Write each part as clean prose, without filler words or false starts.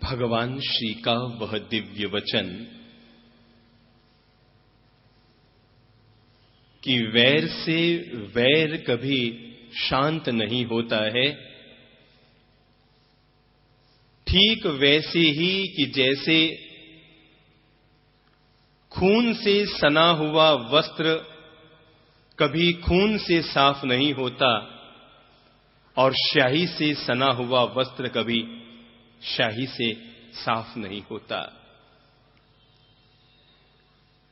भगवान श्री का वह दिव्य वचन कि वैर से वैर कभी शांत नहीं होता है, ठीक वैसे ही कि जैसे खून से सना हुआ वस्त्र कभी खून से साफ नहीं होता और स्याही से सना हुआ वस्त्र कभी स्याही से साफ नहीं होता।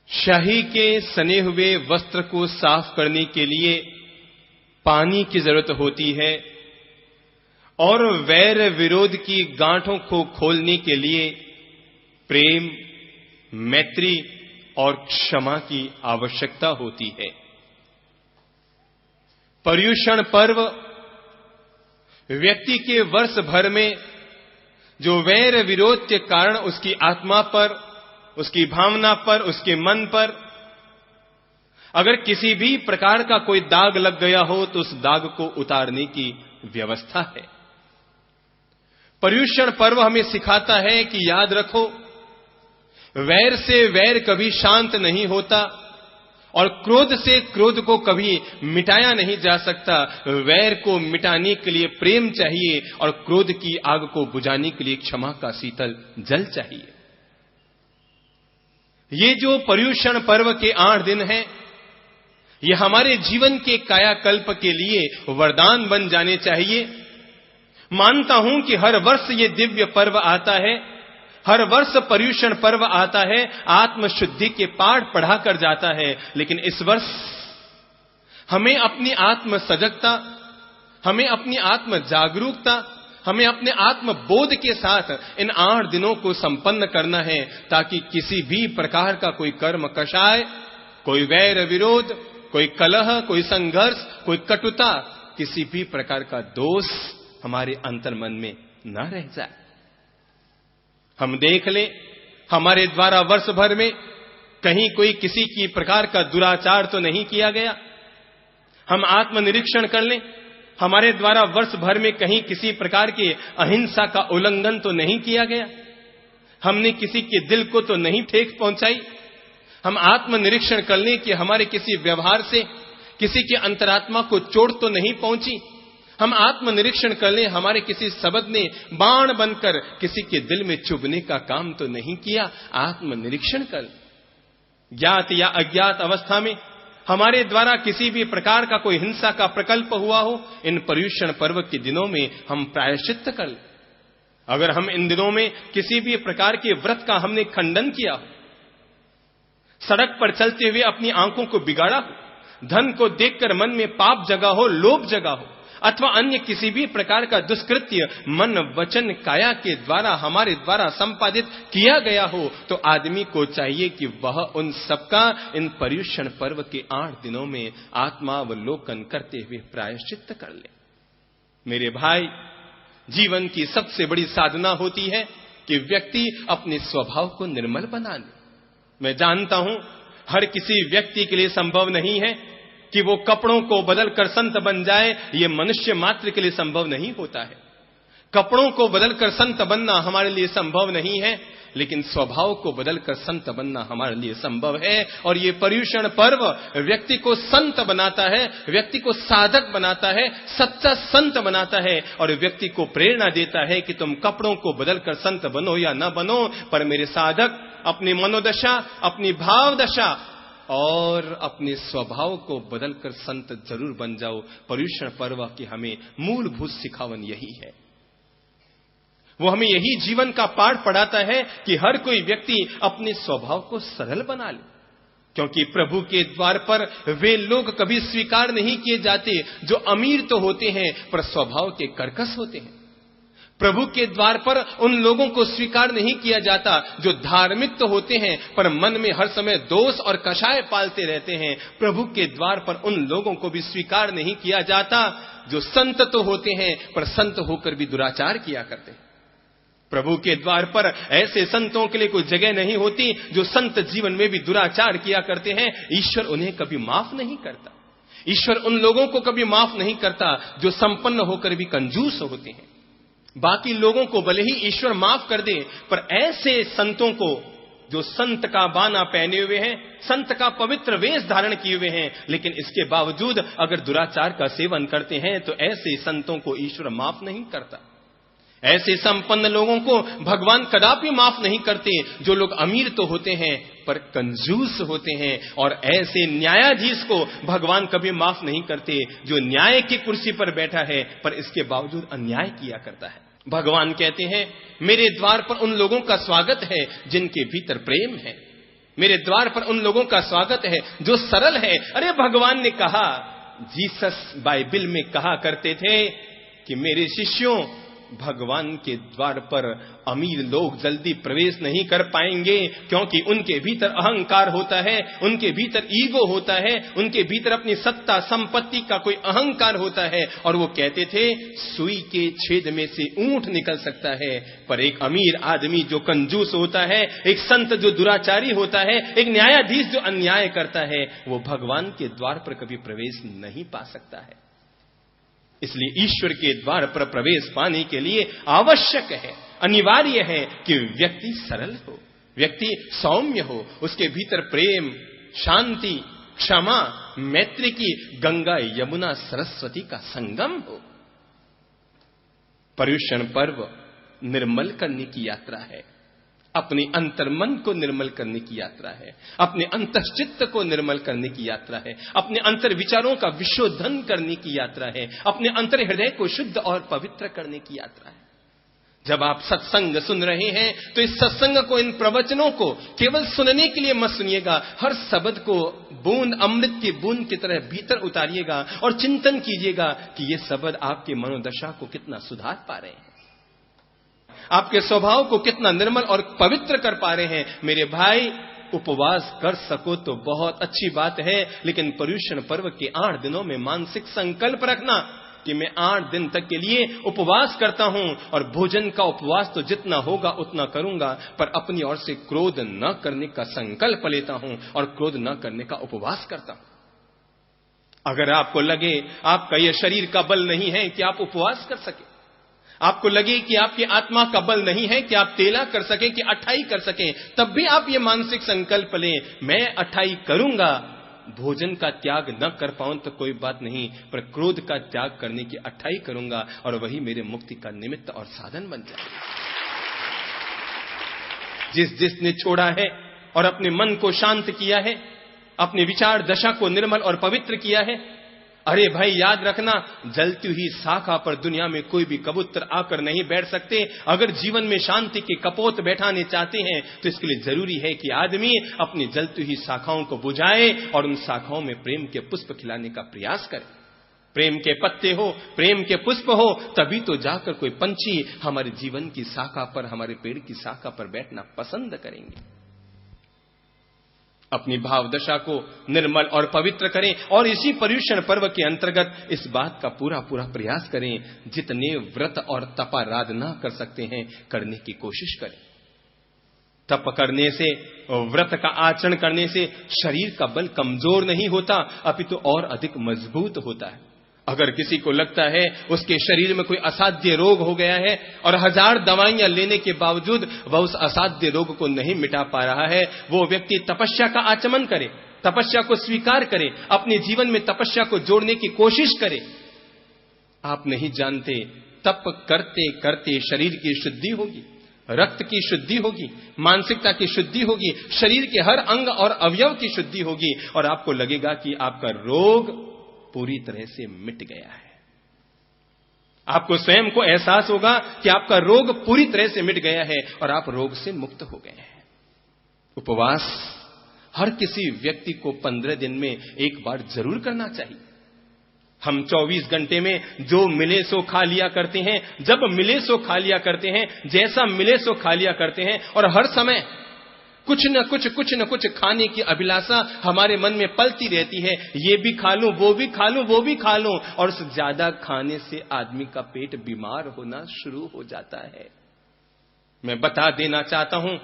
स्याही के सने हुए वस्त्र को साफ करने के लिए पानी की जरूरत होती है और वैर विरोध की गांठों को खोलने के लिए प्रेम, मैत्री और क्षमा की आवश्यकता होती है। पर्युषण पर्व व्यक्ति के वर्ष भर में जो वैर विरोध के कारण उसकी आत्मा पर, उसकी भावना पर, उसके मन पर अगर किसी भी प्रकार का कोई दाग लग गया हो तो उस दाग को उतारने की व्यवस्था है। पर्युषण पर्व हमें सिखाता है कि याद रखो, वैर से वैर कभी शांत नहीं होता और क्रोध से क्रोध को कभी मिटाया नहीं जा सकता। वैर को मिटाने के लिए प्रेम चाहिए और क्रोध की आग को बुझाने के लिए क्षमा का शीतल जल चाहिए। ये जो पर्युषण पर्व के 8 दिन हैं, ये हमारे जीवन के कायाकल्प के लिए वरदान बन जाने चाहिए। मानता हूं कि हर वर्ष ये दिव्य पर्व आता है, हर वर्ष पर्युषण पर्व आता है, आत्मशुद्धि के पाठ पढ़ा कर जाता है, लेकिन इस वर्ष हमें अपनी आत्म सजगता, हमें अपनी आत्म जागरूकता, हमें अपने आत्म बोध के साथ इन 8 दिनों को संपन्न करना है ताकि किसी भी प्रकार का कोई कर्म कषाय, कोई वैर विरोध, कोई कलह, कोई संघर्ष, कोई कटुता, किसी भी प्रकार का दोष हमारे अंतर्मन में न रह जाए। हम देख लें, हमारे द्वारा वर्ष भर में कहीं कोई किसी की प्रकार का दुराचार तो नहीं किया गया। हम आत्मनिरीक्षण कर लें, हमारे द्वारा वर्ष भर में कहीं किसी प्रकार के अहिंसा का उल्लंघन तो नहीं किया गया। हमने किसी के दिल को तो नहीं ठेस पहुंचाई। हम आत्मनिरीक्षण कर लें कि हमारे किसी व्यवहार से किसी की अंतरात्मा को चोट तो नहीं पहुंची। हम आत्मनिरीक्षण कर लें, हमारे किसी शब्द ने बाण बनकर किसी के दिल में चुभने का काम तो नहीं किया। आत्मनिरीक्षण कर, ज्ञात या अज्ञात अवस्था में हमारे द्वारा किसी भी प्रकार का कोई हिंसा का प्रकल्प हुआ हो, इन पर्युषण पर्व के दिनों में हम प्रायश्चित्त कर लें। अगर हम इन दिनों में किसी भी प्रकार के व्रत का हमने खंडन किया हो, सड़क पर चलते हुए अपनी आंखों को बिगाड़ा हो, धन को देखकर मन में पाप जगा हो, लोभ जगा हो, अथवा अन्य किसी भी प्रकार का दुष्कृत्य मन, वचन, काया के द्वारा हमारे द्वारा संपादित किया गया हो, तो आदमी को चाहिए कि वह उन सबका इन पर्युषण पर्व के 8 दिनों में आत्मावलोकन करते हुए प्रायश्चित्त कर ले। मेरे भाई, जीवन की सबसे बड़ी साधना होती है कि व्यक्ति अपने स्वभाव को निर्मल बना ले। मैं जानता हूं हर किसी व्यक्ति के लिए संभव नहीं है कि वो कपड़ों को बदलकर संत बन जाए। ये मनुष्य मात्र के लिए संभव नहीं होता है। कपड़ों को बदलकर संत बनना हमारे लिए संभव नहीं है, लेकिन स्वभाव को बदलकर संत बनना हमारे लिए संभव है। और ये पर्युषण पर्व व्यक्ति को संत बनाता है, व्यक्ति को साधक बनाता है, सच्चा संत बनाता है और व्यक्ति को प्रेरणा देता है कि तुम कपड़ों को बदलकर संत बनो या न बनो, पर मेरे साधक अपनी मनोदशा, अपनी भाव दशा और अपने स्वभाव को बदलकर संत जरूर बन जाओ। पर्युषण पर्व की हमें मूलभूत सिखावन यही है। वो हमें यही जीवन का पाठ पढ़ाता है कि हर कोई व्यक्ति अपने स्वभाव को सरल बना ले, क्योंकि प्रभु के द्वार पर वे लोग कभी स्वीकार नहीं किए जाते जो अमीर तो होते हैं पर स्वभाव के कर्कश होते हैं। प्रभु के द्वार पर उन लोगों को स्वीकार नहीं किया जाता जो धार्मिक तो होते हैं पर मन में हर समय दोष और कषाय पालते रहते हैं। प्रभु के द्वार पर उन लोगों को भी स्वीकार नहीं किया जाता जो संत तो होते हैं पर संत होकर भी दुराचार किया करते हैं। प्रभु के द्वार पर ऐसे संतों के लिए कोई जगह नहीं होती जो संत जीवन में भी दुराचार किया करते हैं। ईश्वर उन्हें कभी माफ नहीं करता। ईश्वर उन लोगों को कभी माफ नहीं करता जो संपन्न होकर भी कंजूस होते हैं। बाकी लोगों को भले ही ईश्वर माफ कर दे, पर ऐसे संतों को जो संत का बाना पहने हुए हैं, संत का पवित्र वेश धारण किए हुए हैं, लेकिन इसके बावजूद अगर दुराचार का सेवन करते हैं तो ऐसे संतों को ईश्वर माफ नहीं करता। ऐसे संपन्न लोगों को भगवान कदापि माफ नहीं करते। जो लोग अमीर तो होते हैं पर कंजूस होते हैं, और ऐसे न्यायाधीश को भगवान कभी माफ नहीं करते जो न्याय की कुर्सी पर बैठा है पर इसके बावजूद अन्याय किया करता है। भगवान कहते हैं, मेरे द्वार पर उन लोगों का स्वागत है जिनके भीतर प्रेम है, मेरे द्वार पर उन लोगों का स्वागत है जो सरल है। अरे भगवान ने कहा, जीसस बाइबल में कहा करते थे कि मेरे शिष्यों, भगवान के द्वार पर अमीर लोग जल्दी प्रवेश नहीं कर पाएंगे, क्योंकि उनके भीतर अहंकार होता है, उनके भीतर ईगो होता है, उनके भीतर अपनी सत्ता संपत्ति का कोई अहंकार होता है। और वो कहते थे, सुई के छेद में से ऊंट निकल सकता है, पर एक अमीर आदमी जो कंजूस होता है, एक संत जो दुराचारी होता है, एक न्यायाधीश जो अन्याय करता है, वो भगवान के द्वार पर कभी प्रवेश नहीं पा सकता है। इसलिए ईश्वर के द्वार पर प्रवेश पाने के लिए आवश्यक है, अनिवार्य है कि व्यक्ति सरल हो, व्यक्ति सौम्य हो, उसके भीतर प्रेम, शांति, क्षमा, मैत्री की गंगा यमुना सरस्वती का संगम हो। पर्युषण पर्व निर्मल करने की यात्रा है, अपने अंतर्मन को निर्मल करने की यात्रा है, अपने अंतश्चित्त को निर्मल करने की यात्रा है, अपने अंतर विचारों का विशोधन करने की यात्रा है, अपने अंतर हृदय को शुद्ध और पवित्र करने की यात्रा है। जब आप सत्संग सुन रहे हैं तो इस सत्संग को, इन प्रवचनों को केवल सुनने के लिए मत सुनिएगा, हर शब्द को बूंद अमृत की बूंद की तरह भीतर उतारिएगा और चिंतन कीजिएगा कि ये शब्द आपके मनोदशा को कितना सुधार पा रहे हैं, आपके स्वभाव को कितना निर्मल और पवित्र कर पा रहे हैं। मेरे भाई, उपवास कर सको तो बहुत अच्छी बात है, लेकिन पर्युषण पर्व के 8 दिनों में मानसिक संकल्प रखना कि मैं 8 दिन तक के लिए उपवास करता हूं, और भोजन का उपवास तो जितना होगा उतना करूंगा, पर अपनी ओर से क्रोध न करने का संकल्प लेता हूं और क्रोध न करने का उपवास करता हूं। अगर आपको लगे आपका यह शरीर का बल नहीं है कि आप उपवास कर सके, आपको लगे कि आपकी आत्मा का बल नहीं है कि आप तेला कर सकें, कि अठाई कर सकें, तब भी आप ये मानसिक संकल्प लें, मैं अठाई करूंगा, भोजन का त्याग न कर पाऊं तो कोई बात नहीं, पर क्रोध का त्याग करने की अठाई करूंगा, और वही मेरे मुक्ति का निमित्त और साधन बन जाएगा। जिसने छोड़ा है और अपने मन को शांत किया है, अपने विचार दशा को निर्मल और पवित्र किया है, अरे भाई याद रखना, जलती हुई शाखा पर दुनिया में कोई भी कबूतर आकर नहीं बैठ सकते। अगर जीवन में शांति के कपोत बैठाने चाहते हैं तो इसके लिए जरूरी है कि आदमी अपनी जलती हुई शाखाओं को बुझाए और उन शाखाओं में प्रेम के पुष्प खिलाने का प्रयास करे। प्रेम के पत्ते हो, प्रेम के पुष्प हो, तभी तो जाकर कोई पंछी हमारे जीवन की शाखा पर, हमारे पेड़ की शाखा पर बैठना पसंद करेंगे। अपनी भाव दशा को निर्मल और पवित्र करें, और इसी पर्युषण पर्व के अंतर्गत इस बात का पूरा पूरा प्रयास करें, जितने व्रत और तपाराधना कर सकते हैं करने की कोशिश करें। तप करने से, व्रत का आचरण करने से शरीर का बल कमजोर नहीं होता, अपितु और अधिक मजबूत होता है। अगर किसी को लगता है उसके शरीर में कोई असाध्य रोग हो गया है और 1000 दवाइयां लेने के बावजूद वह उस असाध्य रोग को नहीं मिटा पा रहा है, वो व्यक्ति तपस्या का आचमन करे, तपस्या को स्वीकार करे, अपने जीवन में तपस्या को जोड़ने की कोशिश करे। आप नहीं जानते, तप करते करते शरीर की शुद्धि होगी, रक्त की शुद्धि होगी, मानसिकता की शुद्धि होगी, शरीर के हर अंग और अवयव की शुद्धि होगी, और आपको लगेगा कि आपका रोग पूरी तरह से मिट गया है। आपको स्वयं को एहसास होगा कि आपका रोग पूरी तरह से मिट गया है और आप रोग से मुक्त हो गए हैं। उपवास हर किसी व्यक्ति को 15 दिन में एक बार जरूर करना चाहिए। हम 24 घंटे में जो मिले सो खा लिया करते हैं, जब मिले सो खा लिया करते हैं, जैसा मिले सो खा लिया करते हैं, और हर समय कुछ न कुछ खाने की अभिलाषा हमारे मन में पलती रहती है। ये भी खा लूं, वो भी खा लूं, वो भी खा लूं, और उस ज्यादा खाने से आदमी का पेट बीमार होना शुरू हो जाता है। मैं बता देना चाहता हूं,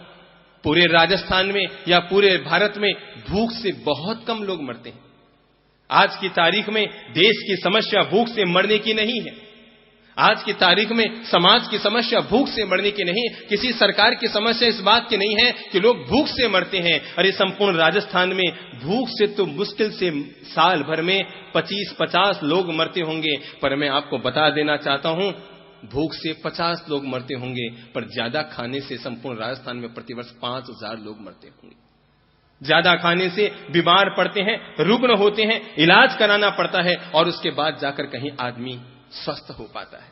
पूरे राजस्थान में या पूरे भारत में भूख से बहुत कम लोग मरते हैं। आज की तारीख में देश की समस्या भूख से मरने की नहीं है। आज की तारीख में समाज की समस्या भूख से मरने की नहीं, किसी सरकार की समस्या इस बात की नहीं है कि लोग भूख से मरते हैं। अरे संपूर्ण राजस्थान में भूख से तो मुश्किल से साल भर में 25-50 लोग मरते होंगे। पर मैं आपको बता देना चाहता हूं, भूख से 50 लोग मरते होंगे, पर ज्यादा खाने से संपूर्ण राजस्थान में प्रतिवर्ष 5000 लोग मरते होंगे। ज्यादा खाने से बीमार पड़ते हैं, रुग्ण होते हैं, इलाज कराना पड़ता है और उसके बाद जाकर कहीं आदमी स्वस्थ हो पाता है।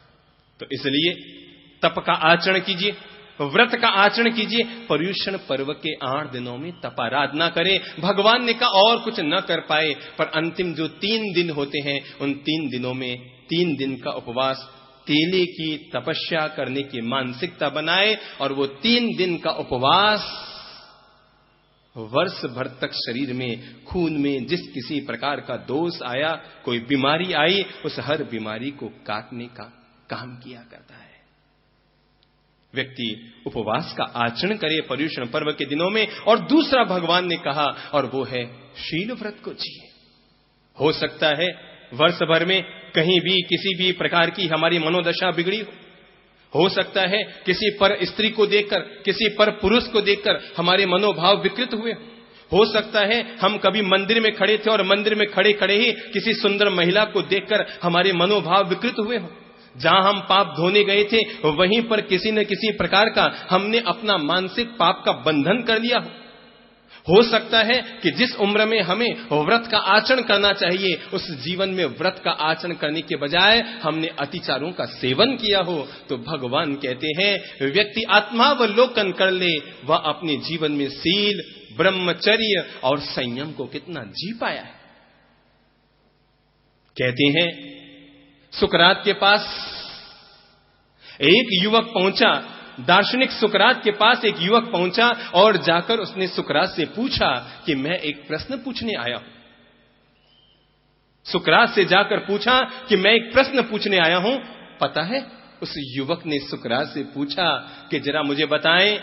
तो इसलिए तप का आचरण कीजिए, व्रत का आचरण कीजिए। पर्युषण पर्व के 8 दिनों में तपाराधना करें। भगवान ने कहा और कुछ न कर पाए, पर अंतिम जो 3 दिन होते हैं, उन 3 दिनों में 3 दिन का उपवास, तेले की तपस्या करने की मानसिकता बनाए और वो 3 दिन का उपवास वर्ष भर तक शरीर में, खून में जिस किसी प्रकार का दोष आया, कोई बीमारी आई, उस हर बीमारी को काटने का काम किया करता है। व्यक्ति उपवास का आचरण करे पर्युषण पर्व के दिनों में। और दूसरा भगवान ने कहा, और वो है शील व्रत को जिए। हो सकता है वर्ष भर में कहीं भी किसी भी प्रकार की हमारी मनोदशा बिगड़ी हो सकता है किसी पर स्त्री को देखकर, किसी पर पुरुष को देखकर हमारे मनोभाव विकृत हुए। हो सकता है हम कभी मंदिर में खड़े थे और मंदिर में खड़े खड़े ही किसी सुंदर महिला को देखकर हमारे मनोभाव विकृत हुए हो। जहां हम पाप धोने गए थे, वहीं पर किसी न किसी प्रकार का हमने अपना मानसिक पाप का बंधन कर लिया हो सकता है कि जिस उम्र में हमें व्रत का आचरण करना चाहिए, उस जीवन में व्रत का आचरण करने के बजाय हमने अतिचारों का सेवन किया हो। तो भगवान कहते हैं, व्यक्ति आत्मावलोकन कर ले, वह अपने जीवन में शील, ब्रह्मचर्य और संयम को कितना जी पाया है। कहते हैं, सुकरात के पास एक युवक पहुंचा, दार्शनिक सुकरात के पास एक युवक पहुंचा और जाकर उसने सुकरात से पूछा कि मैं एक प्रश्न पूछने आया हूं। सुकरात से जाकर पूछा कि मैं एक प्रश्न पूछने आया हूं। पता है, उस युवक ने सुकरात से पूछा कि जरा मुझे बताएं,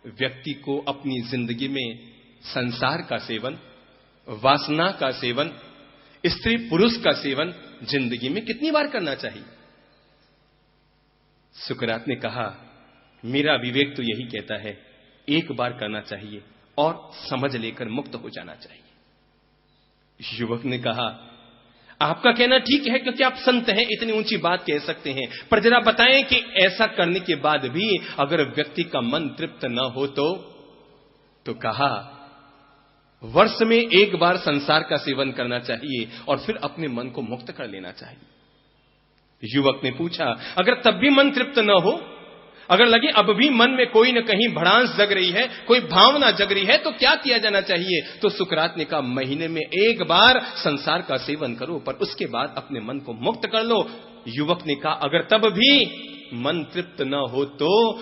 व्यक्ति को अपनी जिंदगी में संसार का सेवन, वासना का सेवन, स्त्री पुरुष का सेवन जिंदगी में कितनी बार करना चाहिए? सुकरात ने कहा, मेरा विवेक तो यही कहता है, एक बार करना चाहिए और समझ लेकर मुक्त हो जाना चाहिए। युवक ने कहा, आपका कहना ठीक है, क्योंकि आप संत हैं, इतनी ऊंची बात कह सकते हैं, पर जरा बताएं कि ऐसा करने के बाद भी अगर व्यक्ति का मन तृप्त न हो तो कहा, वर्ष में एक बार संसार का सेवन करना चाहिए और फिर अपने मन को मुक्त कर लेना चाहिए। युवक ने पूछा, अगर तब भी मन तृप्त न हो, अगर लगे अब भी मन में कोई न कहीं भड़ास जग रही है, कोई भावना जग रही है, तो क्या किया जाना चाहिए? तो सुकरात ने कहा, महीने में एक बार संसार का सेवन करो, पर उसके बाद अपने मन को मुक्त कर लो। युवक ने कहा, अगर तब भी मन तृप्त न हो तो